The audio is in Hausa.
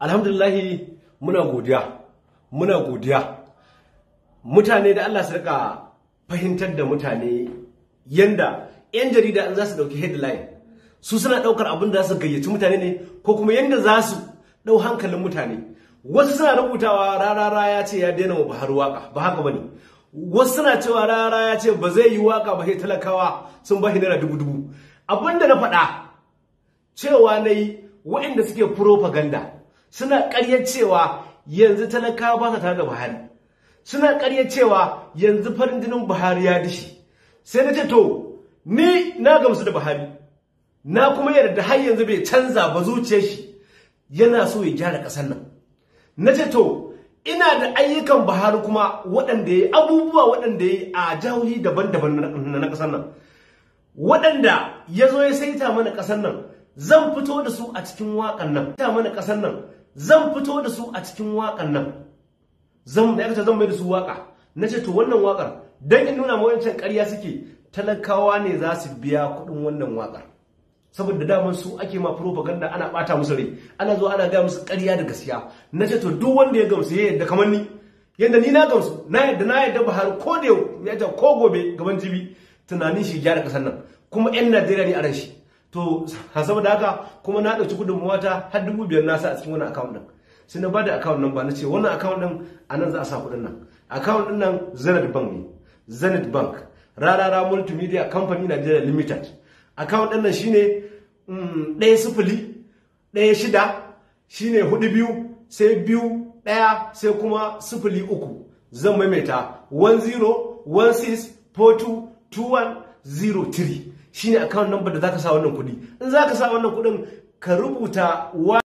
Alhamdulillahi muna godiya mutane da Allah su rika fahimtar da mutane yanda yan jarida in za su dauki headline su suna daukar abin da za su gayyaci mutane ne ko kuma yanda za su dau hankalin mutane. Wasu suna rubutawa rarara ya ce ya daina wa Buhari waka, ba haka bane. Wasu suna cewa rarara ya ce ba zai yi waka ba, sai talakawa sun ba shi naira dubu. Abinda na faɗa cewa nayi waɗanda suke propaganda suna ƙaryar cewa yanzu talakawa ba sa tare da Buhari, suna ƙaryar cewa yanzu farin jinin Buhari ya dishi. Sai na ce to ni na gamsu da Buhari, na kuma yarda har yanzu bai canza ba, zuciyar shi yana so ya gyara ƙasar nan. Na ce to ina da ayyukan Buhari kuma waɗanda yayi, abubuwa waɗanda yayi a jihohi daban-daban na ƙasar nan, waɗanda ya zo ya saita mana ƙasar nan, zan fito da su a cikin waƙan nan. Ta mana ƙasar nan zan fito da su a cikin waƙan nan, zan mai da su waƙa. Na ce to wannan waƙar dan in nuna ma wancan ƙarya suke, talakawa ne za su biya kuɗin wannan waƙar, saboda daman su ake ma propaganda, ana ɓata musu rai, ana zo ana ga musu ƙarya da gaskiya. Na ce to duk wanda ya gamsu ya yadda kamar ni, yadda ni na gamsu, na yadda Buhari ko da yau ya ta ko gobe gaban jibi tunanin shi gyara ƙasar nan, kuma 'yan Najeriya ne a ran shi. To saboda haka kuma na dauki gudunmuwa ta har 5,000 na sa a cikin wannan account din. Sai na bada account number, na ce wannan account din anan za a sa kudin nan. Account din nan Zenith Bank ne, Zenith Bank, Rarara Multimedia Company Nigeria Limited. Account din nan shine 1016 shine 42 sai 21 sai kuma 03. Zan maimaita 1016422103 shine account number da zaka sa wannan kudi. In zaka sa wannan kudin ka rubuta